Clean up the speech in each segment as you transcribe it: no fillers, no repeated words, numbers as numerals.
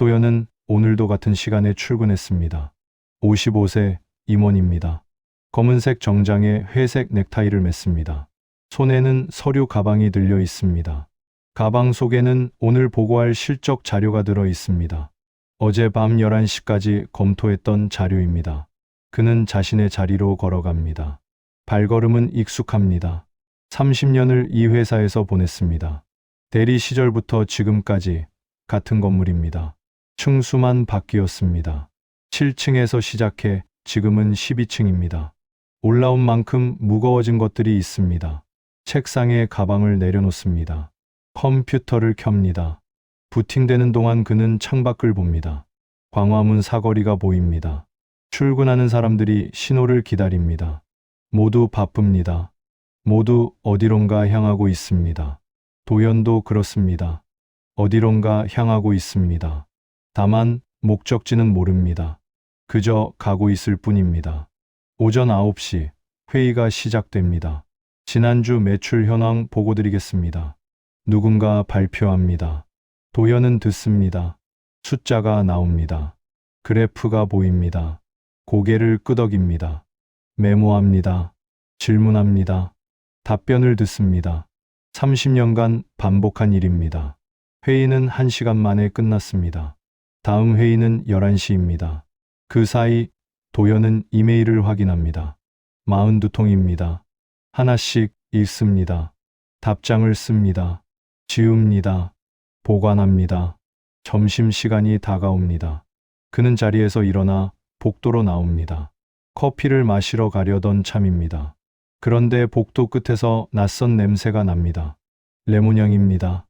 박도연은 오늘도 같은 시간에 출근했습니다. 55세 임원입니다. 검은색 정장에 회색 넥타이를 맸습니다. 손에는 서류 가방이 들려 있습니다. 가방 속에는 오늘 보고할 실적 자료가 들어 있습니다. 어젯밤 11시까지 검토했던 자료입니다. 그는 자신의 자리로 걸어갑니다. 발걸음은 익숙합니다. 30년을 이 회사에서 보냈습니다. 대리 시절부터 지금까지 같은 건물입니다. 층수만 바뀌었습니다. 7층에서 시작해 지금은 12층입니다. 올라온 만큼 무거워진 것들이 있습니다. 책상에 가방을 내려놓습니다. 컴퓨터를 켭니다. 부팅되는 동안 그는 창밖을 봅니다. 광화문 사거리가 보입니다. 출근하는 사람들이 신호를 기다립니다. 모두 바쁩니다. 모두 어디론가 향하고 있습니다. 도연도 그렇습니다. 어디론가 향하고 있습니다. 다만 목적지는 모릅니다. 그저 가고 있을 뿐입니다. 오전 9시 회의가 시작됩니다. 지난주 매출 현황 보고드리겠습니다. 누군가 발표합니다. 도연은 듣습니다. 숫자가 나옵니다. 그래프가 보입니다. 고개를 끄덕입니다. 메모합니다. 질문합니다. 답변을 듣습니다. 30년간 반복한 일입니다. 회의는 1시간 만에 끝났습니다. 다음 회의는 11시입니다. 그 사이 도연은 이메일을 확인합니다. 42통입니다. 하나씩 읽습니다. 답장을 씁니다. 지웁니다. 보관합니다. 점심시간이 다가옵니다. 그는 자리에서 일어나 복도로 나옵니다. 커피를 마시러 가려던 참입니다. 그런데 복도 끝에서 낯선 냄새가 납니다. 레몬향입니다.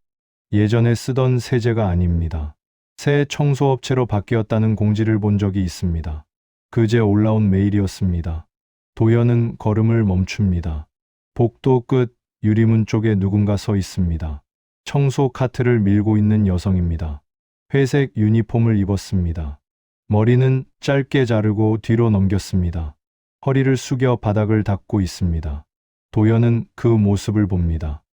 예전에 쓰던 세제가 아닙니다. 새 청소업체로 바뀌었다는 공지를 본 적이 있습니다. 그제 올라온 메일이었습니다. 도연은 걸음을 멈춥니다. 복도 끝 유리문 쪽에 누군가 서 있습니다. 청소 카트를 밀고 있는 여성입니다. 회색 유니폼을 입었습니다. 머리는 짧게 자르고 뒤로 넘겼습니다. 허리를 숙여 바닥을 닦고 있습니다. 도연은 그 모습을 봅니다.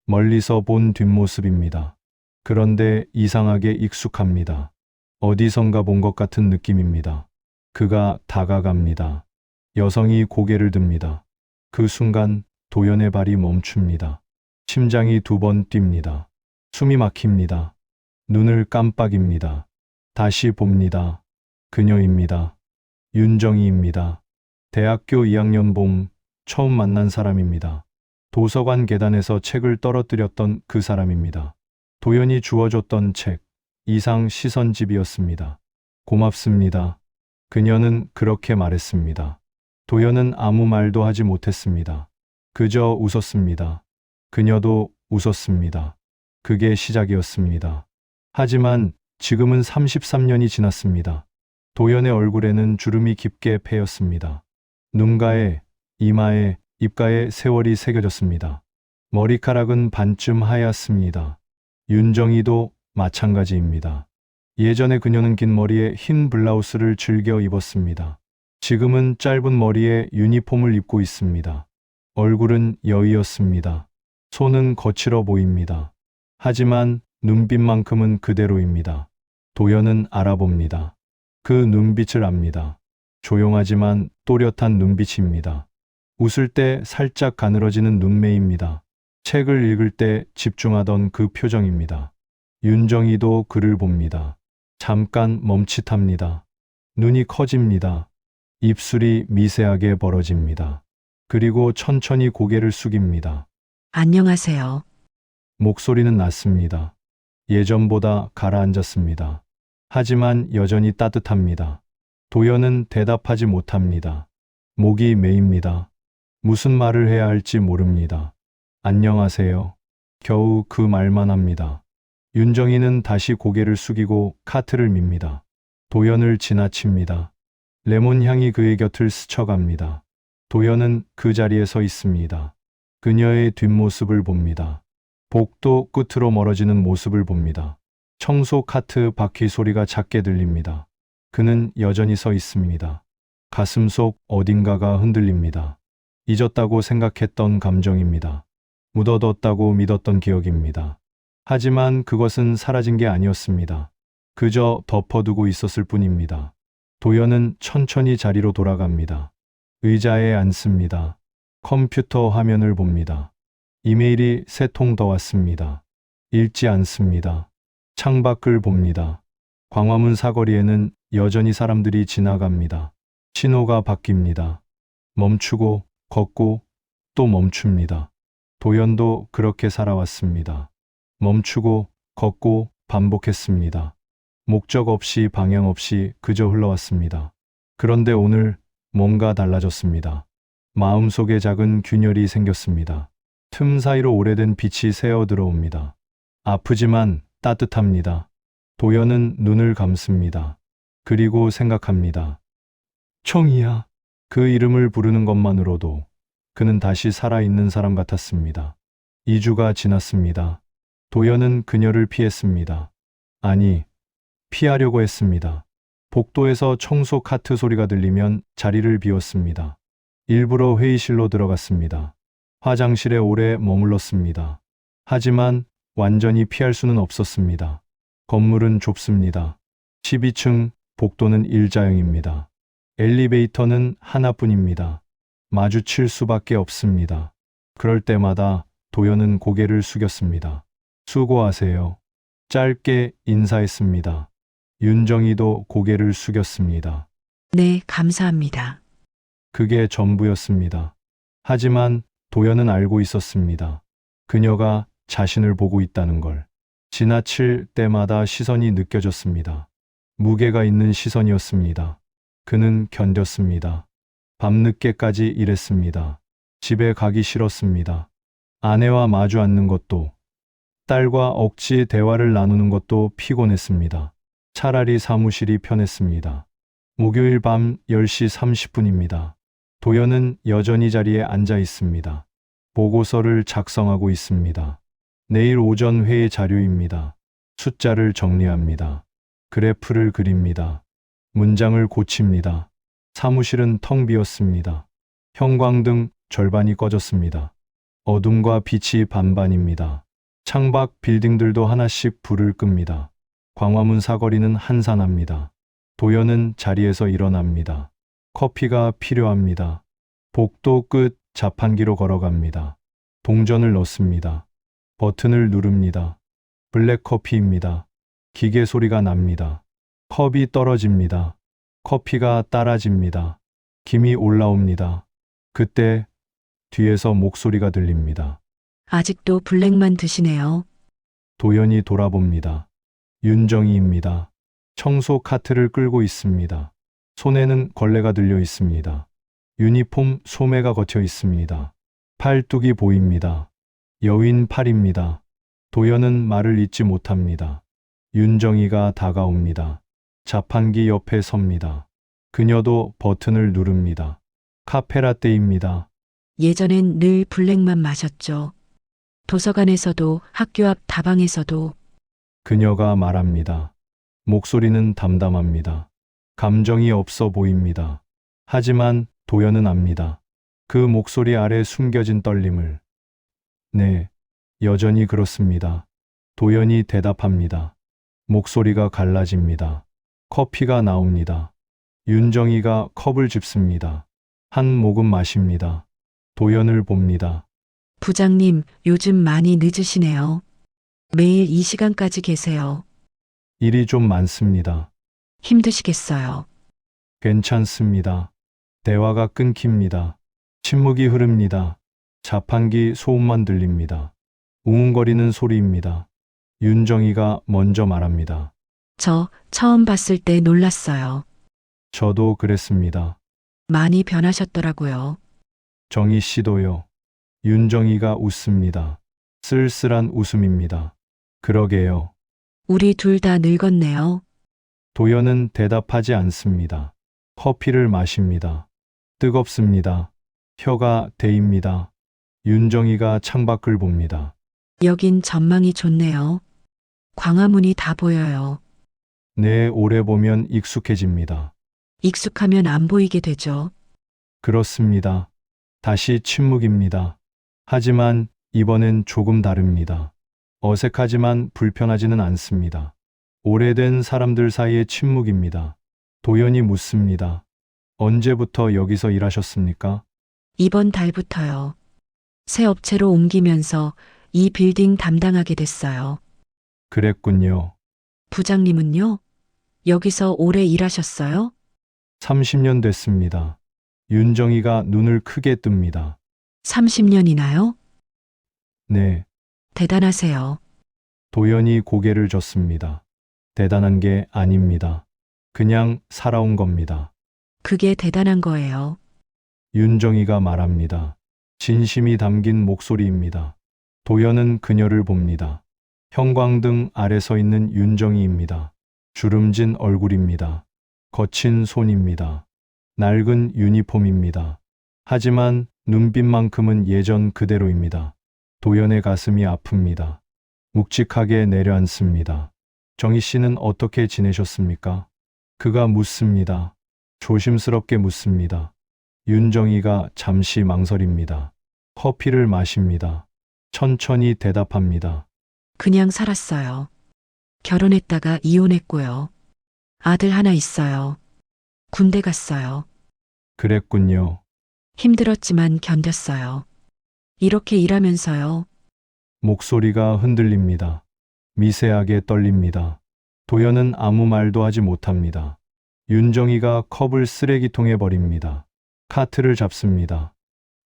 멀리서 본 뒷모습입니다. 그런데 이상하게 익숙합니다. 어디선가 본 것 같은 느낌입니다. 그가 다가갑니다. 여성이 고개를 듭니다. 그 순간 도연의 발이 멈춥니다. 심장이 2번 뜁니다. 숨이 막힙니다. 눈을 깜빡입니다. 다시 봅니다. 그녀입니다. 윤정희입니다. 대학교 2학년 봄 처음 만난 사람입니다. 도서관 계단에서 책을 떨어뜨렸던 그 사람입니다. 도연이 주워줬던 책, 이상 시선집이었습니다. 고맙습니다. 그녀는 그렇게 말했습니다. 도연은 아무 말도 하지 못했습니다. 그저 웃었습니다. 그녀도 웃었습니다. 그게 시작이었습니다. 하지만 지금은 33년이 지났습니다. 도연의 얼굴에는 주름이 깊게 패였습니다. 눈가에, 이마에, 입가에 세월이 새겨졌습니다. 머리카락은 반쯤 하얗습니다. 윤정희도 마찬가지입니다. 예전에 그녀는 긴 머리에 흰 블라우스를 즐겨 입었습니다. 지금은 짧은 머리에 유니폼을 입고 있습니다. 얼굴은 여의었습니다. 손은 거칠어 보입니다. 하지만 눈빛만큼은 그대로입니다. 도연은 알아봅니다. 그 눈빛을 압니다. 조용하지만 또렷한 눈빛입니다. 웃을 때 살짝 가늘어지는 눈매입니다. 책을 읽을 때 집중하던 그 표정입니다. 윤정희도 그를 봅니다. 잠깐 멈칫합니다. 눈이 커집니다. 입술이 미세하게 벌어집니다. 그리고 천천히 고개를 숙입니다. 안녕하세요. 목소리는 낮습니다. 예전보다 가라앉았습니다. 하지만 여전히 따뜻합니다. 도연은 대답하지 못합니다. 목이 메입니다. 무슨 말을 해야 할지 모릅니다. 안녕하세요. 겨우 그 말만 합니다. 윤정희는 다시 고개를 숙이고 카트를 밉니다. 도연을 지나칩니다. 레몬 향이 그의 곁을 스쳐갑니다. 도연은 그 자리에 서 있습니다. 그녀의 뒷모습을 봅니다. 복도 끝으로 멀어지는 모습을 봅니다. 청소 카트 바퀴 소리가 작게 들립니다. 그는 여전히 서 있습니다. 가슴속 어딘가가 흔들립니다. 잊었다고 생각했던 감정입니다. 묻어뒀다고 믿었던 기억입니다. 하지만 그것은 사라진 게 아니었습니다. 그저 덮어두고 있었을 뿐입니다. 도연은 천천히 자리로 돌아갑니다. 의자에 앉습니다. 컴퓨터 화면을 봅니다. 이메일이 3통 더 왔습니다. 읽지 않습니다. 창밖을 봅니다. 광화문 사거리에는 여전히 사람들이 지나갑니다. 신호가 바뀝니다. 멈추고 걷고 또 멈춥니다. 도연도 그렇게 살아왔습니다. 멈추고 걷고 반복했습니다. 목적 없이 방향 없이 그저 흘러왔습니다. 그런데 오늘 뭔가 달라졌습니다. 마음속에 작은 균열이 생겼습니다. 틈 사이로 오래된 빛이 새어 들어옵니다. 아프지만 따뜻합니다. 도연은 눈을 감습니다. 그리고 생각합니다. 청이야. 그 이름을 부르는 것만으로도 그는 다시 살아있는 사람 같았습니다. 2주가 지났습니다. 도연은 그녀를 피했습니다. 아니, 피하려고 했습니다. 복도에서 청소 카트 소리가 들리면 자리를 비웠습니다. 일부러 회의실로 들어갔습니다. 화장실에 오래 머물렀습니다. 하지만 완전히 피할 수는 없었습니다. 건물은 좁습니다. 12층, 복도는 일자형입니다. 엘리베이터는 하나뿐입니다. 마주칠 수밖에 없습니다. 그럴 때마다 도연은 고개를 숙였습니다. 수고하세요. 짧게 인사했습니다. 윤정이도 고개를 숙였습니다. 네, 감사합니다. 그게 전부였습니다. 하지만 도연은 알고 있었습니다. 그녀가 자신을 보고 있다는 걸. 지나칠 때마다 시선이 느껴졌습니다. 무게가 있는 시선이었습니다. 그는 견뎠습니다. 밤늦게까지 일했습니다. 집에 가기 싫었습니다. 아내와 마주 앉는 것도, 딸과 억지 대화를 나누는 것도 피곤했습니다. 차라리 사무실이 편했습니다. 목요일 밤 10시 30분입니다. 도연은 여전히 자리에 앉아 있습니다. 보고서를 작성하고 있습니다. 내일 오전 회의 자료입니다. 숫자를 정리합니다. 그래프를 그립니다. 문장을 고칩니다. 사무실은 텅 비었습니다. 형광등 절반이 꺼졌습니다. 어둠과 빛이 반반입니다. 창밖 빌딩들도 하나씩 불을 끕니다. 광화문 사거리는 한산합니다. 도연은 자리에서 일어납니다. 커피가 필요합니다. 복도 끝 자판기로 걸어갑니다. 동전을 넣습니다. 버튼을 누릅니다. 블랙커피입니다. 기계 소리가 납니다. 컵이 떨어집니다. 커피가 따라집니다. 김이 올라옵니다. 그때 뒤에서 목소리가 들립니다. 아직도 블랙만 드시네요. 도연이 돌아봅니다. 윤정이입니다. 청소 카트를 끌고 있습니다. 손에는 걸레가 들려 있습니다. 유니폼 소매가 걷혀 있습니다. 팔뚝이 보입니다. 여윈 팔입니다. 도연은 말을 잇지 못합니다. 윤정이가 다가옵니다. 자판기 옆에 섭니다. 그녀도 버튼을 누릅니다. 카페라떼입니다. 예전엔 늘 블랙만 마셨죠. 도서관에서도 학교 앞 다방에서도. 그녀가 말합니다. 목소리는 담담합니다. 감정이 없어 보입니다. 하지만 도연은 압니다. 그 목소리 아래 숨겨진 떨림을. 네, 여전히 그렇습니다. 도연이 대답합니다. 목소리가 갈라집니다. 커피가 나옵니다. 윤정이가 컵을 짚습니다. 한 모금 마십니다. 도연을 봅니다. 부장님, 요즘 많이 늦으시네요. 매일 이 시간까지 계세요. 일이 좀 많습니다. 힘드시겠어요. 괜찮습니다. 대화가 끊깁니다. 침묵이 흐릅니다. 자판기 소음만 들립니다. 웅웅거리는 소리입니다. 윤정이가 먼저 말합니다. 저 처음 봤을 때 놀랐어요. 저도 그랬습니다. 많이 변하셨더라고요. 정희 씨도요. 윤정이가 웃습니다. 쓸쓸한 웃음입니다. 그러게요. 우리 둘 다 늙었네요. 도연은 대답하지 않습니다. 커피를 마십니다. 뜨겁습니다. 혀가 데입니다. 윤정이가 창밖을 봅니다. 여긴 전망이 좋네요. 광화문이 다 보여요. 네, 오래 보면 익숙해집니다. 익숙하면 안 보이게 되죠. 그렇습니다. 다시 침묵입니다. 하지만 이번엔 조금 다릅니다. 어색하지만 불편하지는 않습니다. 오래된 사람들 사이의 침묵입니다. 도연이 묻습니다. 언제부터 여기서 일하셨습니까? 이번 달부터요. 새 업체로 옮기면서 이 빌딩 담당하게 됐어요. 그랬군요. 부장님은요? 여기서 오래 일하셨어요? 30년 됐습니다. 윤정이가 눈을 크게 뜹니다. 30년이나요? 네, 대단하세요. 도연이 고개를 젓습니다. 대단한 게 아닙니다. 그냥 살아온 겁니다. 그게 대단한 거예요. 윤정이가 말합니다. 진심이 담긴 목소리입니다. 도연은 그녀를 봅니다. 형광등 아래 서 있는 윤정이입니다. 주름진 얼굴입니다. 거친 손입니다. 낡은 유니폼입니다. 하지만 눈빛만큼은 예전 그대로입니다. 도연의 가슴이 아픕니다. 묵직하게 내려앉습니다. 정희 씨는 어떻게 지내셨습니까? 그가 묻습니다. 조심스럽게 묻습니다. 윤정이가 잠시 망설입니다. 커피를 마십니다. 천천히 대답합니다. 그냥 살았어요. 결혼했다가 이혼했고요. 아들 하나 있어요. 군대 갔어요. 그랬군요. 힘들었지만 견뎠어요. 이렇게 일하면서요. 목소리가 흔들립니다. 미세하게 떨립니다. 도연은 아무 말도 하지 못합니다. 윤정이가 컵을 쓰레기통에 버립니다. 카트를 잡습니다.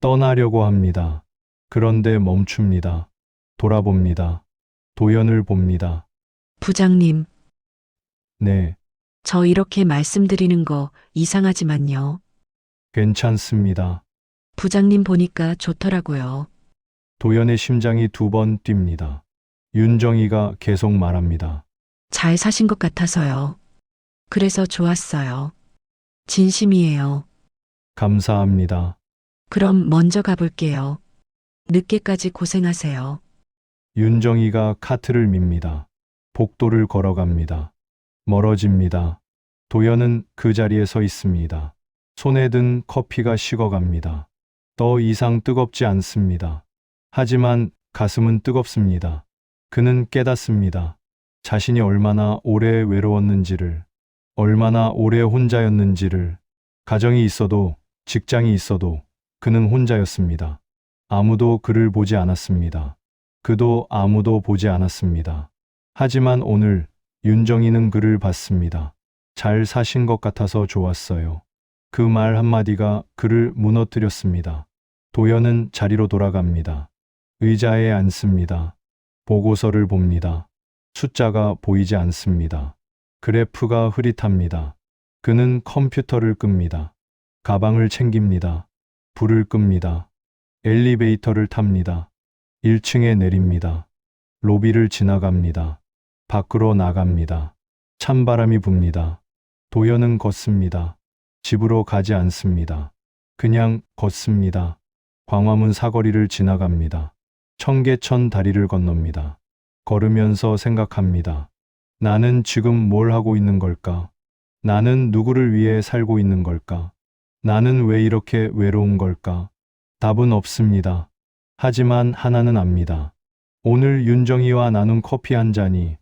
떠나려고 합니다. 그런데 멈춥니다. 돌아봅니다. 도연을 봅니다. 부장님, 네, 저 이렇게 말씀드리는 거 이상하지만요. 괜찮습니다. 부장님 보니까 좋더라고요. 도연의 심장이 2번 뜁니다. 윤정이가 계속 말합니다. 잘 사신 것 같아서요. 그래서 좋았어요. 진심이에요. 감사합니다. 그럼 먼저 가볼게요. 늦게까지 고생하세요. 윤정이가 카트를 밉니다. 복도를 걸어갑니다. 멀어집니다. 도연은 그 자리에 서 있습니다. 손에 든 커피가 식어갑니다. 더 이상 뜨겁지 않습니다. 하지만 가슴은 뜨겁습니다. 그는 깨닫습니다. 자신이 얼마나 오래 외로웠는지를, 얼마나 오래 혼자였는지를. 가정이 있어도, 직장이 있어도 그는 혼자였습니다. 아무도 그를 보지 않았습니다. 그도 아무도 보지 않았습니다. 하지만 오늘 윤정이는 그를 봤습니다. 잘 사신 것 같아서 좋았어요. 그 말 한마디가 그를 무너뜨렸습니다. 도연은 자리로 돌아갑니다. 의자에 앉습니다. 보고서를 봅니다. 숫자가 보이지 않습니다. 그래프가 흐릿합니다. 그는 컴퓨터를 끕니다. 가방을 챙깁니다. 불을 끕니다. 엘리베이터를 탑니다. 1층에 내립니다. 로비를 지나갑니다. 밖으로 나갑니다. 찬바람이 붑니다. 도연은 걷습니다. 집으로 가지 않습니다. 그냥 걷습니다. 광화문 사거리를 지나갑니다. 청계천 다리를 건넙니다. 걸으면서 생각합니다. 나는 지금 뭘 하고 있는 걸까? 나는 누구를 위해 살고 있는 걸까? 나는 왜 이렇게 외로운 걸까? 답은 없습니다. 하지만 하나는 압니다. 오늘 윤정이와 나눈 커피 한 잔이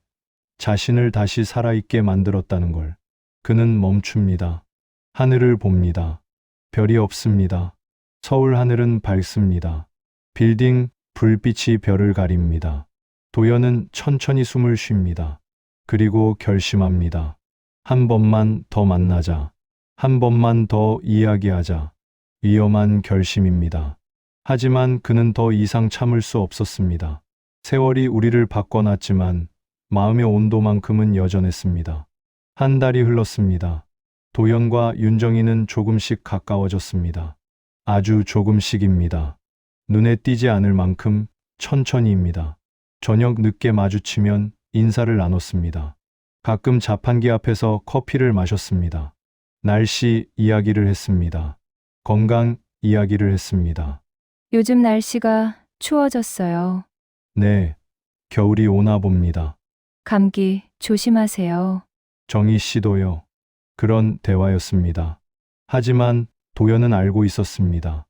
자신을 다시 살아있게 만들었다는 걸. 그는 멈춥니다. 하늘을 봅니다. 별이 없습니다. 서울 하늘은 밝습니다. 빌딩 불빛이 별을 가립니다. 도연은 천천히 숨을 쉽니다. 그리고 결심합니다. 한 번만 더 만나자. 한 번만 더 이야기하자. 위험한 결심입니다. 하지만 그는 더 이상 참을 수 없었습니다. 세월이 우리를 바꿔놨지만 마음의 온도만큼은 여전했습니다. 한 달이 흘렀습니다. 도연과 윤정이는 조금씩 가까워졌습니다. 아주 조금씩입니다. 눈에 띄지 않을 만큼 천천히입니다. 저녁 늦게 마주치면 인사를 나눴습니다. 가끔 자판기 앞에서 커피를 마셨습니다. 날씨 이야기를 했습니다. 건강 이야기를 했습니다. 요즘 날씨가 추워졌어요. 네, 겨울이 오나 봅니다. 감기 조심하세요. 정희 씨도요. 그런 대화였습니다. 하지만 도연은 알고 있었습니다.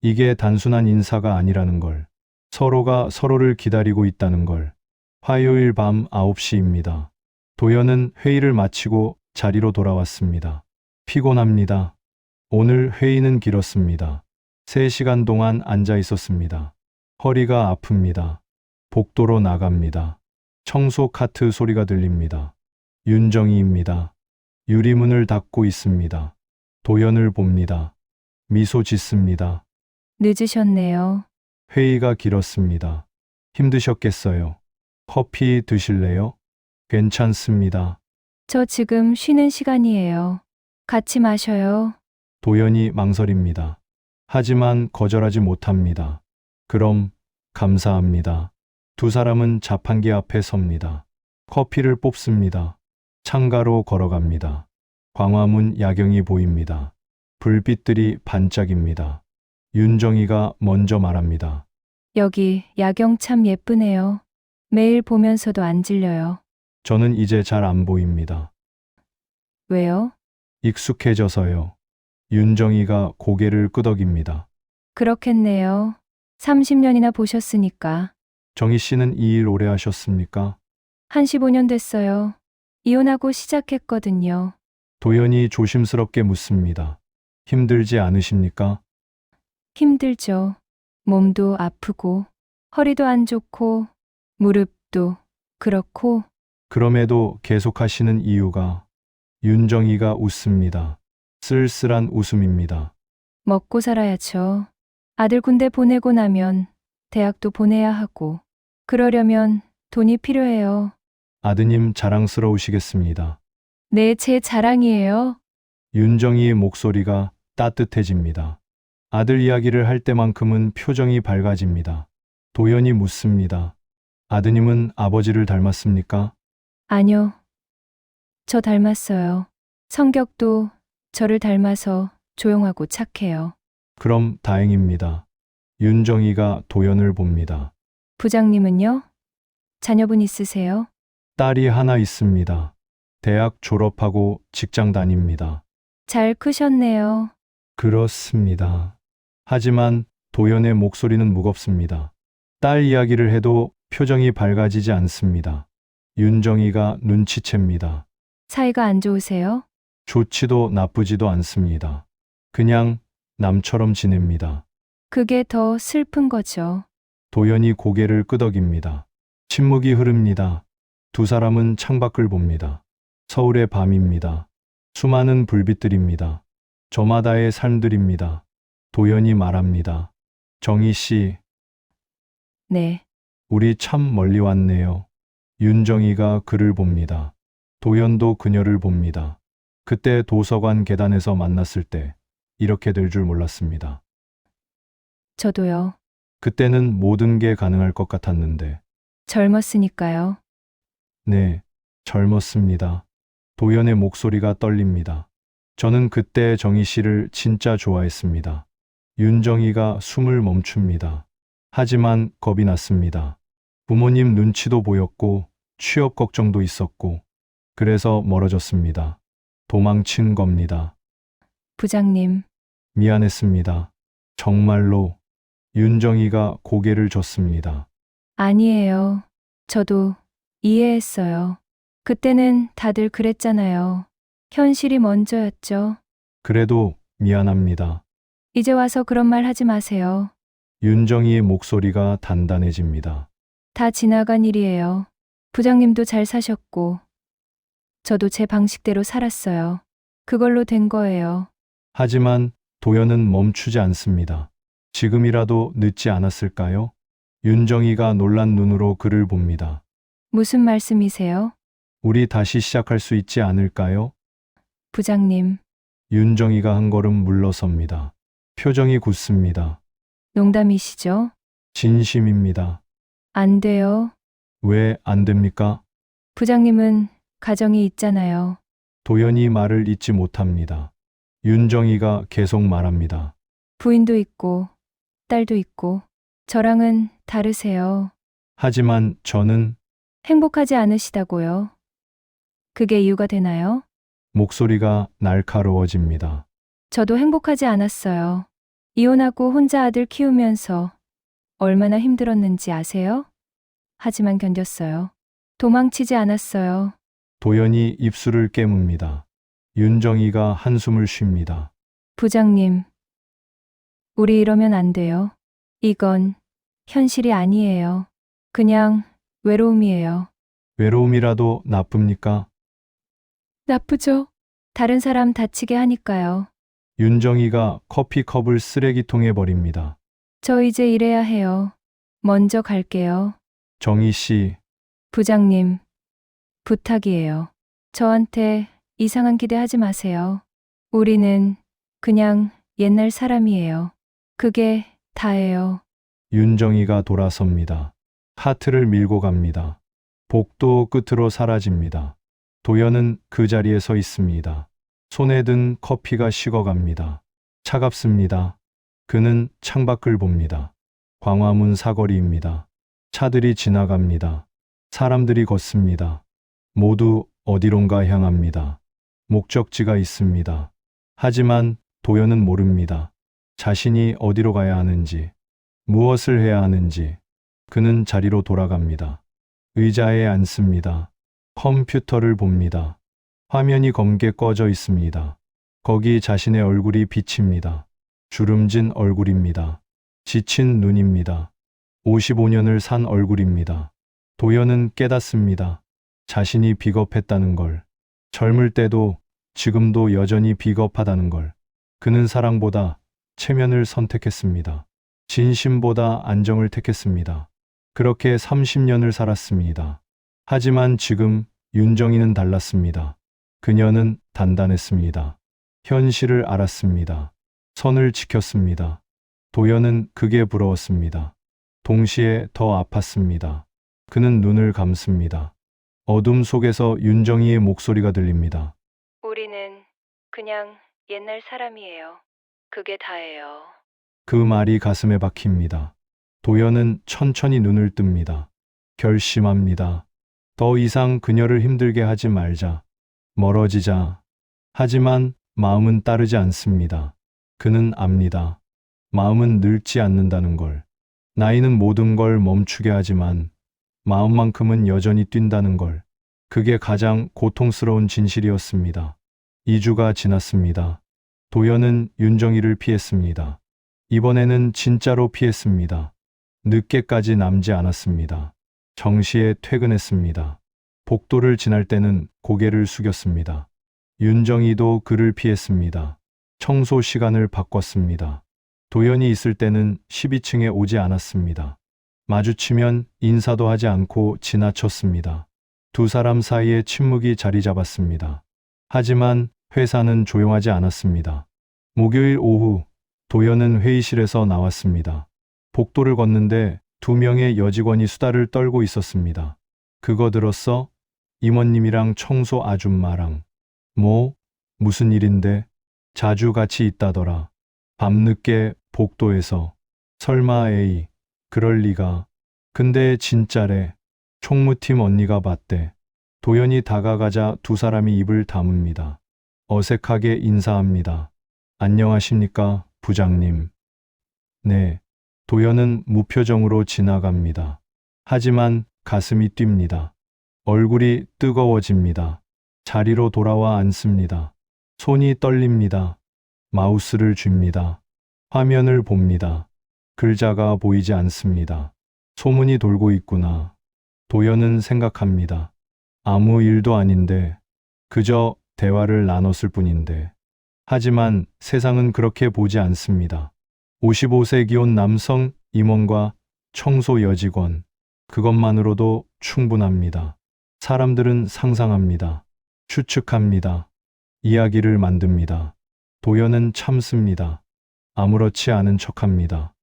이게 단순한 인사가 아니라는 걸. 서로가 서로를 기다리고 있다는 걸. 화요일 밤 9시입니다. 도연은 회의를 마치고 자리로 돌아왔습니다. 피곤합니다. 오늘 회의는 길었습니다. 3시간 동안 앉아 있었습니다. 허리가 아픕니다. 복도로 나갑니다. 청소 카트 소리가 들립니다. 윤정희입니다. 유리문을 닫고 있습니다. 도연을 봅니다. 미소 짓습니다. 늦으셨네요. 회의가 길었습니다. 힘드셨겠어요. 커피 드실래요? 괜찮습니다. 저 지금 쉬는 시간이에요. 같이 마셔요. 도연이 망설입니다. 하지만 거절하지 못합니다. 그럼 감사합니다. 두 사람은 자판기 앞에 섭니다. 커피를 뽑습니다. 창가로 걸어갑니다. 광화문 야경이 보입니다. 불빛들이 반짝입니다. 윤정이가 먼저 말합니다. 여기 야경 참 예쁘네요. 매일 보면서도 안 질려요. 저는 이제 잘 안 보입니다. 왜요? 익숙해져서요. 윤정이가 고개를 끄덕입니다. 그렇겠네요. 30년이나 보셨으니까. 정희 씨는 이 일 오래 하셨습니까? 한 15년 됐어요. 이혼하고 시작했거든요. 도연이 조심스럽게 묻습니다. 힘들지 않으십니까? 힘들죠. 몸도 아프고, 허리도 안 좋고, 무릎도 그렇고, 그럼에도 계속하시는 이유가 윤정이가 웃습니다. 쓸쓸한 웃음입니다. 먹고 살아야죠. 아들 군대 보내고 나면 대학도 보내야 하고, 그러려면 돈이 필요해요. 아드님 자랑스러우시겠습니다. 네, 제 자랑이에요. 윤정이의 목소리가 따뜻해집니다. 아들 이야기를 할 때만큼은 표정이 밝아집니다. 도연이 묻습니다. 아드님은 아버지를 닮았습니까? 아니요. 저 닮았어요. 성격도 저를 닮아서 조용하고 착해요. 그럼 다행입니다. 윤정이가 도연을 봅니다. 부장님은요? 자녀분 있으세요? 딸이 하나 있습니다. 대학 졸업하고 직장 다닙니다. 잘 크셨네요. 그렇습니다. 하지만 도연의 목소리는 무겁습니다. 딸 이야기를 해도 표정이 밝아지지 않습니다. 윤정이가 눈치챕니다. 사이가 안 좋으세요? 좋지도 나쁘지도 않습니다. 그냥 남처럼 지냅니다. 그게 더 슬픈 거죠. 도연이 고개를 끄덕입니다. 침묵이 흐릅니다. 두 사람은 창밖을 봅니다. 서울의 밤입니다. 수많은 불빛들입니다. 저마다의 삶들입니다. 도연이 말합니다. 정희 씨, 네. 우리 참 멀리 왔네요. 윤정이가 그를 봅니다. 도연도 그녀를 봅니다. 그때 도서관 계단에서 만났을 때 이렇게 될 줄 몰랐습니다. 저도요. 그때는 모든 게 가능할 것 같았는데, 젊었으니까요. 네, 젊었습니다. 도연의 목소리가 떨립니다. 저는 그때 정희 씨를 진짜 좋아했습니다. 윤정이가 숨을 멈춥니다. 하지만 겁이 났습니다. 부모님 눈치도 보였고, 취업 걱정도 있었고, 그래서 멀어졌습니다. 도망친 겁니다. 부장님, 미안했습니다. 정말로. 윤정이가 고개를 젓습니다. 아니에요. 저도 이해했어요. 그때는 다들 그랬잖아요. 현실이 먼저였죠. 그래도 미안합니다. 이제 와서 그런 말 하지 마세요. 윤정이의 목소리가 단단해집니다. 다 지나간 일이에요. 부장님도 잘 사셨고, 저도 제 방식대로 살았어요. 그걸로 된 거예요. 하지만 도연은 멈추지 않습니다. 지금이라도 늦지 않았을까요? 윤정이가 놀란 눈으로 그를 봅니다. 무슨 말씀이세요? 우리 다시 시작할 수 있지 않을까요? 부장님, 윤정이가 한 걸음 물러섭니다. 표정이 굳습니다. 농담이시죠? 진심입니다. 안 돼요. 왜 안 됩니까? 부장님은 가정이 있잖아요. 도연이 말을 잇지 못합니다. 윤정이가 계속 말합니다. 부인도 있고, 딸도 있고, 저랑은 다르세요. 하지만 저는 행복하지 않으시다고요. 그게 이유가 되나요? 목소리가 날카로워집니다. 저도 행복하지 않았어요. 이혼하고 혼자 아들 키우면서 얼마나 힘들었는지 아세요? 하지만 견뎠어요. 도망치지 않았어요. 도연이 입술을 깨뭅니다. 윤정이가 한숨을 쉽니다. 부장님, 우리 이러면 안 돼요. 이건 현실이 아니에요. 그냥 외로움이에요. 외로움이라도 나쁩니까? 나쁘죠? 다른 사람 다치게 하니까요. 윤정이가 커피컵을 쓰레기통에 버립니다. 저 이제 일해야 해요. 먼저 갈게요. 정희 씨, 부장님, 부탁이에요. 저한테 이상한 기대하지 마세요. 우리는 그냥 옛날 사람이에요. 그게 다예요. 윤정이가 돌아섭니다. 하트를 밀고 갑니다. 복도 끝으로 사라집니다. 도연은 그 자리에 서 있습니다. 손에 든 커피가 식어갑니다. 차갑습니다. 그는 창밖을 봅니다. 광화문 사거리입니다. 차들이 지나갑니다. 사람들이 걷습니다. 모두 어디론가 향합니다. 목적지가 있습니다. 하지만 도연은 모릅니다. 자신이 어디로 가야 하는지, 무엇을 해야 하는지. 그는 자리로 돌아갑니다. 의자에 앉습니다. 컴퓨터를 봅니다. 화면이 검게 꺼져 있습니다. 거기 자신의 얼굴이 비칩니다. 주름진 얼굴입니다. 지친 눈입니다. 55년을 산 얼굴입니다. 도연은 깨닫습니다. 자신이 비겁했다는 걸. 젊을 때도 지금도 여전히 비겁하다는 걸. 그는 사랑보다 체면을 선택했습니다. 진심보다 안정을 택했습니다. 그렇게 30년을 살았습니다. 하지만 지금 윤정이는 달랐습니다. 그녀는 단단했습니다. 현실을 알았습니다. 선을 지켰습니다. 도연은 그게 부러웠습니다. 동시에 더 아팠습니다. 그는 눈을 감습니다. 어둠 속에서 윤정이의 목소리가 들립니다. 우리는 그냥 옛날 사람이에요. 그게 다예요. 그 말이 가슴에 박힙니다. 도연은 천천히 눈을 뜹니다. 결심합니다. 더 이상 그녀를 힘들게 하지 말자. 멀어지자. 하지만 마음은 따르지 않습니다. 그는 압니다. 마음은 늙지 않는다는 걸. 나이는 모든 걸 멈추게 하지만 마음만큼은 여전히 뛴다는 걸. 그게 가장 고통스러운 진실이었습니다. 2주가 지났습니다. 도연은 윤정이를 피했습니다. 이번에는 진짜로 피했습니다. 늦게까지 남지 않았습니다. 정시에 퇴근했습니다. 복도를 지날 때는 고개를 숙였습니다. 윤정이도 그를 피했습니다. 청소 시간을 바꿨습니다. 도연이 있을 때는 12층에 오지 않았습니다. 마주치면 인사도 하지 않고 지나쳤습니다. 두 사람 사이에 침묵이 자리 잡았습니다. 하지만 회사는 조용하지 않았습니다. 목요일 오후 도연은 회의실에서 나왔습니다. 복도를 걷는데 2명의 여직원이 수다를 떨고 있었습니다. 그거 들었어? 임원님이랑 청소 아줌마랑. 뭐? 무슨 일인데? 자주 같이 있다더라. 밤늦게 복도에서. 설마 에이, 그럴 리가. 근데 진짜래. 총무팀 언니가 봤대. 도연이 다가가자 두 사람이 입을 다뭅니다. 어색하게 인사합니다. 안녕하십니까, 부장님. 네. 도연은 무표정으로 지나갑니다. 하지만 가슴이 뜁니다. 얼굴이 뜨거워집니다. 자리로 돌아와 앉습니다. 손이 떨립니다. 마우스를 쥡니다. 화면을 봅니다. 글자가 보이지 않습니다. 소문이 돌고 있구나. 도연은 생각합니다. 아무 일도 아닌데, 그저 대화를 나눴을 뿐인데. 하지만 세상은 그렇게 보지 않습니다. 55세 기혼 남성 임원과 청소 여직원. 그것만으로도 충분합니다. 사람들은 상상합니다. 추측합니다. 이야기를 만듭니다. 도연은 참습니다. 아무렇지 않은 척합니다.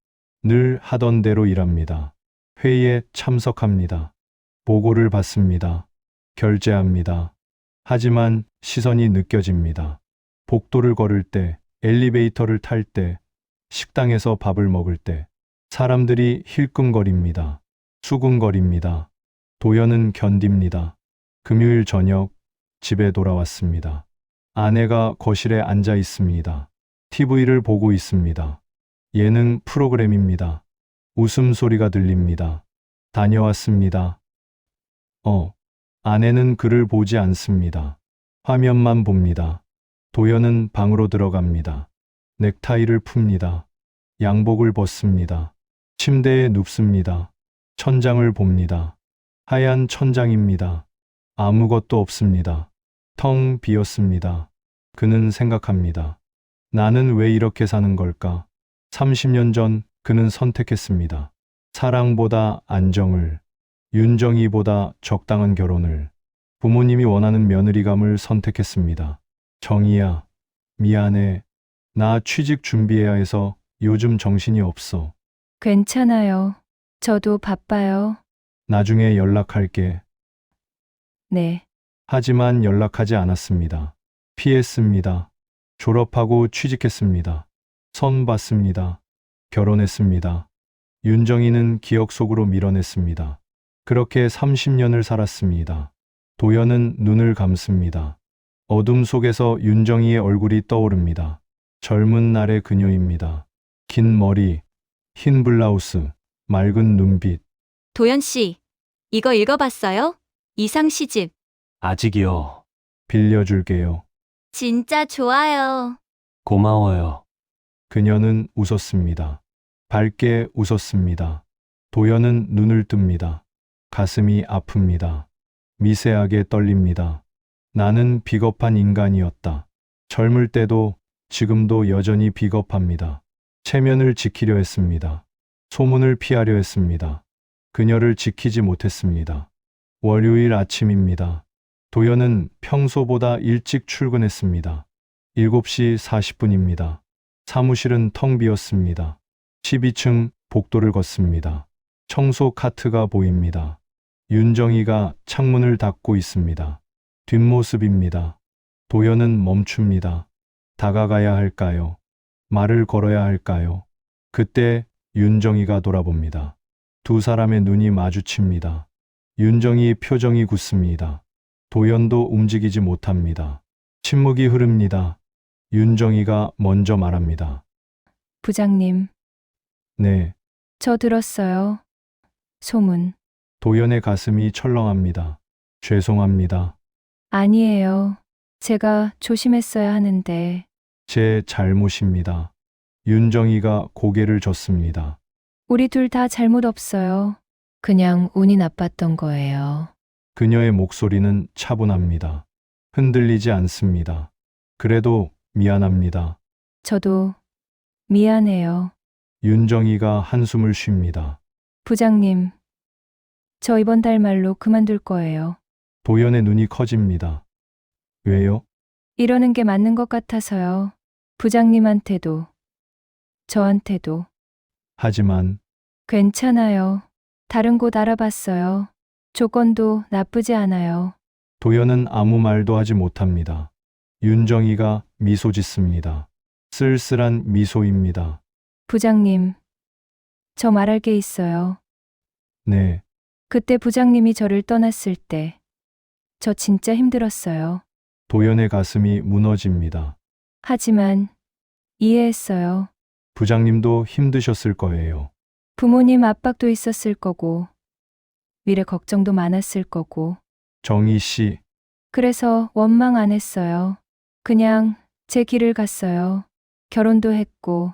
늘 하던 대로 일합니다. 회의에 참석합니다. 보고를 받습니다. 결제합니다. 하지만 시선이 느껴집니다. 복도를 걸을 때, 엘리베이터를 탈 때, 식당에서 밥을 먹을 때, 사람들이 힐끔거립니다. 수군거립니다. 도연은 견딥니다. 금요일 저녁, 집에 돌아왔습니다. 아내가 거실에 앉아 있습니다. TV를 보고 있습니다. 예능 프로그램입니다. 웃음소리가 들립니다. 다녀왔습니다. 아내는 그를 보지 않습니다. 화면만 봅니다. 도연은 방으로 들어갑니다. 넥타이를 풉니다. 양복을 벗습니다. 침대에 눕습니다. 천장을 봅니다. 하얀 천장입니다. 아무것도 없습니다. 텅 비었습니다. 그는 생각합니다. 나는 왜 이렇게 사는 걸까? 30년 전 그는 선택했습니다. 사랑보다 안정을, 윤정이보다 적당한 결혼을, 부모님이 원하는 며느리감을 선택했습니다. 정희야, 미안해. 나 취직 준비해야 해서 요즘 정신이 없어. 괜찮아요. 저도 바빠요. 나중에 연락할게. 네. 하지만 연락하지 않았습니다. 피했습니다. 졸업하고 취직했습니다. 선 봤습니다. 결혼했습니다. 윤정이는 기억 속으로 밀어냈습니다. 그렇게 30년을 살았습니다. 도연은 눈을 감습니다. 어둠 속에서 윤정이의 얼굴이 떠오릅니다. 젊은 날의 그녀입니다. 긴 머리, 흰 블라우스, 맑은 눈빛. 도연 씨, 이거 읽어봤어요? 이상 시집. 아직이요. 빌려줄게요. 진짜 좋아요. 고마워요. 그녀는 웃었습니다. 밝게 웃었습니다. 도연은 눈을 뜹니다. 가슴이 아픕니다. 미세하게 떨립니다. 나는 비겁한 인간이었다. 젊을 때도 지금도 여전히 비겁합니다. 체면을 지키려 했습니다. 소문을 피하려 했습니다. 그녀를 지키지 못했습니다. 월요일 아침입니다. 도연은 평소보다 일찍 출근했습니다. 7시 40분입니다. 사무실은 텅 비었습니다. 12층 복도를 걷습니다. 청소 카트가 보입니다. 윤정이가 창문을 닫고 있습니다. 뒷모습입니다. 도연은 멈춥니다. 다가가야 할까요? 말을 걸어야 할까요? 그때 윤정이가 돌아봅니다. 두 사람의 눈이 마주칩니다. 윤정이의 표정이 굳습니다. 도연도 움직이지 못합니다. 침묵이 흐릅니다. 윤정이가 먼저 말합니다. 부장님, 네. 저 들었어요. 소문. 도연의 가슴이 철렁합니다. 죄송합니다. 아니에요. 제가 조심했어야 하는데. 제 잘못입니다. 윤정이가 고개를 젓습니다. 우리 둘 다 잘못 없어요. 그냥 운이 나빴던 거예요. 그녀의 목소리는 차분합니다. 흔들리지 않습니다. 그래도 미안합니다. 저도 미안해요. 윤정이가 한숨을 쉽니다. 부장님, 저 이번 달 말로 그만둘 거예요. 도연의 눈이 커집니다. 왜요? 이러는 게 맞는 것 같아서요. 부장님한테도, 저한테도. 하지만 괜찮아요. 다른 곳 알아봤어요. 조건도 나쁘지 않아요. 도연은 아무 말도 하지 못합니다. 윤정이가 미소 짓습니다. 쓸쓸한 미소입니다. 부장님, 저 말할 게 있어요. 네, 그때 부장님이 저를 떠났을 때, 저 진짜 힘들었어요. 도연의 가슴이 무너집니다. 하지만 이해했어요. 부장님도 힘드셨을 거예요. 부모님 압박도 있었을 거고, 미래 걱정도 많았을 거고, 정희 씨, 그래서 원망 안 했어요. 그냥 제 길을 갔어요. 결혼도 했고,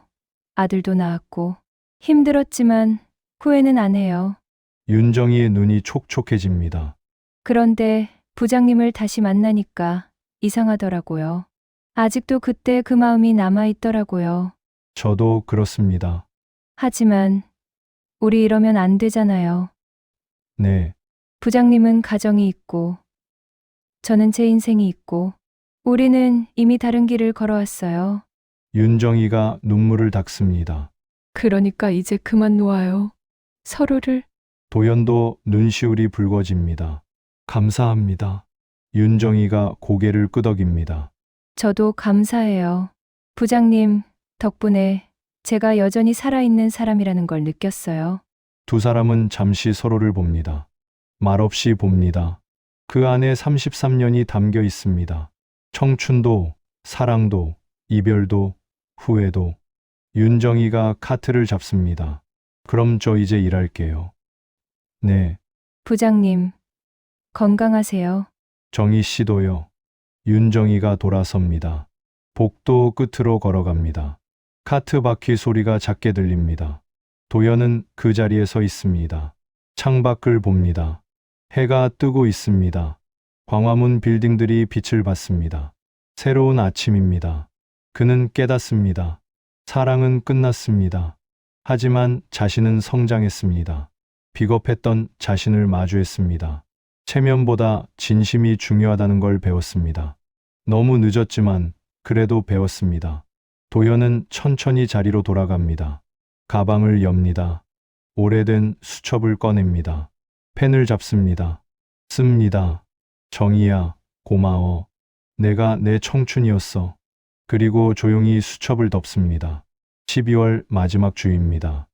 아들도 낳았고, 힘들었지만 후회는 안 해요. 윤정이의 눈이 촉촉해집니다. 그런데 부장님을 다시 만나니까 이상하더라고요. 아직도 그때 그 마음이 남아있더라고요. 저도 그렇습니다. 하지만 우리 이러면 안 되잖아요. 네, 부장님은 가정이 있고, 저는 제 인생이 있고, 우리는 이미 다른 길을 걸어왔어요. 윤정이가 눈물을 닦습니다. 그러니까 이제 그만 놓아요. 서로를. 도연도 눈시울이 붉어집니다. 감사합니다. 윤정이가 고개를 끄덕입니다. 저도 감사해요. 부장님 덕분에 제가 여전히 살아있는 사람이라는 걸 느꼈어요. 두 사람은 잠시 서로를 봅니다. 말없이 봅니다. 그 안에 33년이 담겨 있습니다. 청춘도, 사랑도, 이별도, 후회도. 윤정이가 카트를 잡습니다. 그럼 저 이제 일할게요. 네, 부장님, 건강하세요. 정희 씨도요. 윤정희가 돌아섭니다. 복도 끝으로 걸어갑니다. 카트 바퀴 소리가 작게 들립니다. 도연은 그 자리에 서 있습니다. 창밖을 봅니다. 해가 뜨고 있습니다. 광화문 빌딩들이 빛을 받습니다. 새로운 아침입니다. 그는 깨닫습니다. 사랑은 끝났습니다. 하지만 자신은 성장했습니다. 비겁했던 자신을 마주했습니다. 체면보다 진심이 중요하다는 걸 배웠습니다. 너무 늦었지만 그래도 배웠습니다. 도연은 천천히 자리로 돌아갑니다. 가방을 엽니다. 오래된 수첩을 꺼냅니다. 펜을 잡습니다. 씁니다. 정희야, 고마워. 내가 내 청춘이었어. 그리고 조용히 수첩을 덮습니다. 12월 마지막 주입니다.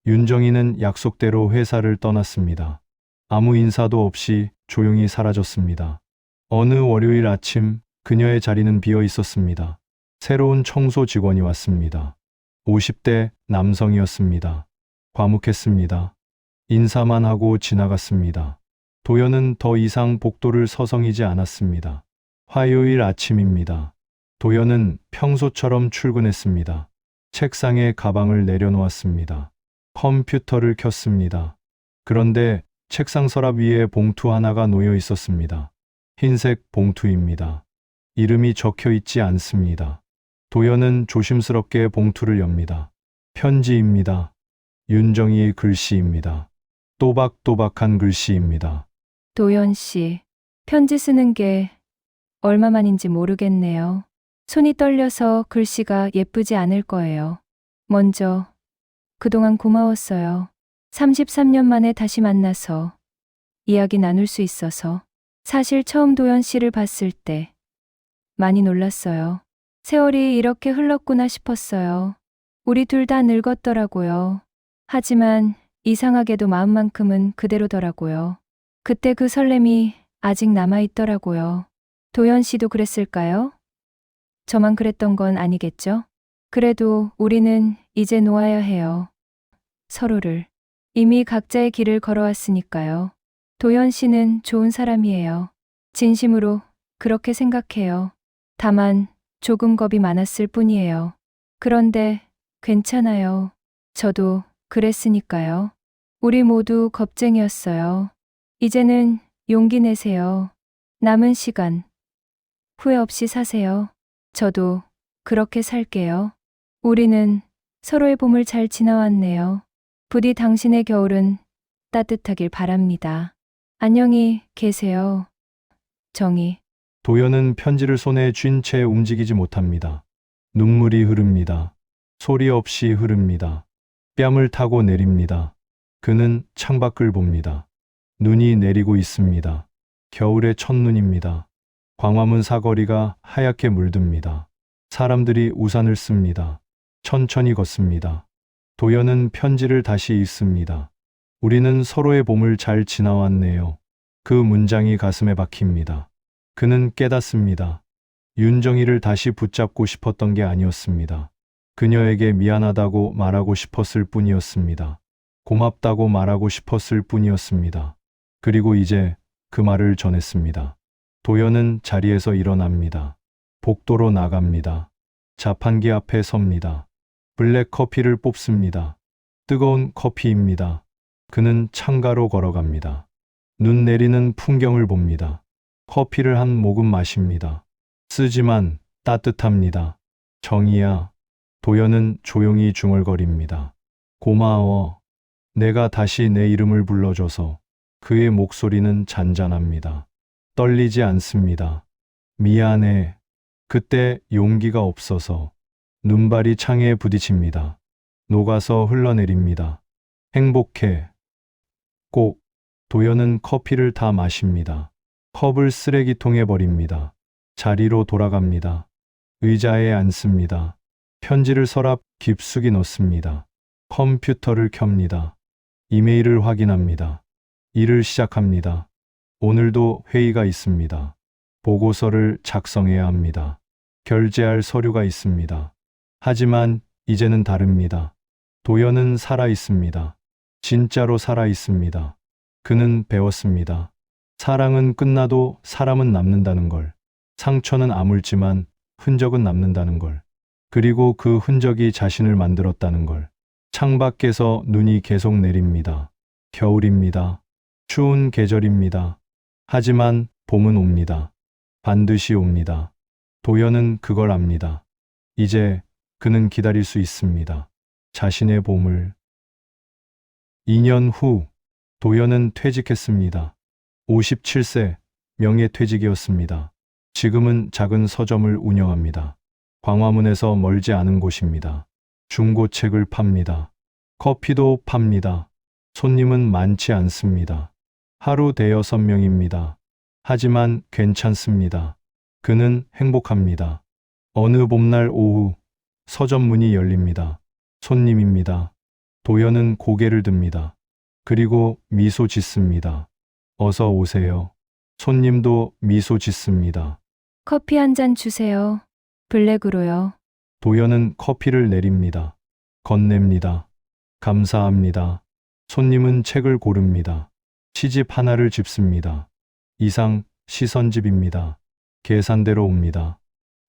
윤정희는 약속대로 회사를 떠났습니다. 아무 인사도 없이 조용히 사라졌습니다. 어느 월요일 아침 그녀의 자리는 비어 있었습니다. 새로운 청소 직원이 왔습니다. 50대 남성이었습니다. 과묵했습니다. 인사만 하고 지나갔습니다. 도연은 더 이상 복도를 서성이지 않았습니다. 화요일 아침입니다. 도연은 평소처럼 출근했습니다. 책상에 가방을 내려놓았습니다. 컴퓨터를 켰습니다. 그런데 책상 서랍 위에 봉투 하나가 놓여 있었습니다. 흰색 봉투입니다. 이름이 적혀 있지 않습니다. 도연은 조심스럽게 봉투를 엽니다. 편지입니다. 윤정희의 글씨입니다. 또박또박한 글씨입니다. 도연 씨, 편지 쓰는 게 얼마만인지 모르겠네요. 손이 떨려서 글씨가 예쁘지 않을 거예요. 먼저, 그동안 고마웠어요. 33년 만에 다시 만나서 이야기 나눌 수 있어서. 사실 처음 도연 씨를 봤을 때 많이 놀랐어요. 세월이 이렇게 흘렀구나 싶었어요. 우리 둘 다 늙었더라고요. 하지만 이상하게도 마음만큼은 그대로더라고요. 그때 그 설렘이 아직 남아있더라고요. 도연 씨도 그랬을까요? 저만 그랬던 건 아니겠죠? 그래도 우리는 이제 놓아야 해요. 서로를. 이미 각자의 길을 걸어왔으니까요. 도연 씨는 좋은 사람이에요. 진심으로 그렇게 생각해요. 다만 조금 겁이 많았을 뿐이에요. 그런데 괜찮아요. 저도 그랬으니까요. 우리 모두 겁쟁이였어요. 이제는 용기 내세요. 남은 시간 후회 없이 사세요. 저도 그렇게 살게요. 우리는 서로의 봄을 잘 지나왔네요. 부디 당신의 겨울은 따뜻하길 바랍니다. 안녕히 계세요. 정희. 도연은 편지를 손에 쥔 채 움직이지 못합니다. 눈물이 흐릅니다. 소리 없이 흐릅니다. 뺨을 타고 내립니다. 그는 창밖을 봅니다. 눈이 내리고 있습니다. 겨울의 첫눈입니다. 광화문 사거리가 하얗게 물듭니다. 사람들이 우산을 씁니다. 천천히 걷습니다. 도연은 편지를 다시 읽습니다. 우리는 서로의 봄을 잘 지나왔네요. 그 문장이 가슴에 박힙니다. 그는 깨닫습니다. 윤정희를 다시 붙잡고 싶었던 게 아니었습니다. 그녀에게 미안하다고 말하고 싶었을 뿐이었습니다. 고맙다고 말하고 싶었을 뿐이었습니다. 그리고 이제 그 말을 전했습니다. 도연은 자리에서 일어납니다. 복도로 나갑니다. 자판기 앞에 섭니다. 블랙 커피를 뽑습니다. 뜨거운 커피입니다. 그는 창가로 걸어갑니다. 눈 내리는 풍경을 봅니다. 커피를 한 모금 마십니다. 쓰지만 따뜻합니다. 정희야. 도연은 조용히 중얼거립니다. 고마워. 내가 다시 내 이름을 불러줘서. 그의 목소리는 잔잔합니다. 떨리지 않습니다. 미안해. 그때 용기가 없어서. 눈발이 창에 부딪힙니다. 녹아서 흘러내립니다. 행복해. 꼭. 도연은 커피를 다 마십니다. 컵을 쓰레기통에 버립니다. 자리로 돌아갑니다. 의자에 앉습니다. 편지를 서랍 깊숙이 넣습니다. 컴퓨터를 켭니다. 이메일을 확인합니다. 일을 시작합니다. 오늘도 회의가 있습니다. 보고서를 작성해야 합니다. 결제할 서류가 있습니다. 하지만 이제는 다릅니다. 도연은 살아 있습니다. 진짜로 살아 있습니다. 그는 배웠습니다. 사랑은 끝나도 사람은 남는다는 걸. 상처는 아물지만 흔적은 남는다는 걸. 그리고 그 흔적이 자신을 만들었다는 걸. 창밖에서 눈이 계속 내립니다. 겨울입니다. 추운 계절입니다. 하지만 봄은 옵니다. 반드시 옵니다. 도연은 그걸 압니다. 이제 그는 기다릴 수 있습니다. 자신의 봄을. 2년 후, 도연은 퇴직했습니다. 57세, 명예퇴직이었습니다. 지금은 작은 서점을 운영합니다. 광화문에서 멀지 않은 곳입니다. 중고책을 팝니다. 커피도 팝니다. 손님은 많지 않습니다. 하루 대여섯 명입니다. 하지만 괜찮습니다. 그는 행복합니다. 어느 봄날 오후, 서점 문이 열립니다. 손님입니다. 도연은 고개를 듭니다. 그리고 미소 짓습니다. 어서 오세요. 손님도 미소 짓습니다. 커피 한 잔 주세요. 블랙으로요. 도연은 커피를 내립니다. 건넵니다. 감사합니다. 손님은 책을 고릅니다. 시집 하나를 집습니다. 이상 시선집입니다. 계산대로 옵니다.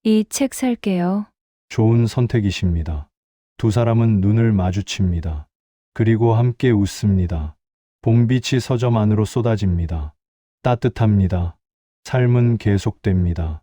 이 책 살게요. 좋은 선택이십니다. 두 사람은 눈을 마주칩니다. 그리고 함께 웃습니다. 봄빛이 서점 안으로 쏟아집니다. 따뜻합니다. 삶은 계속됩니다.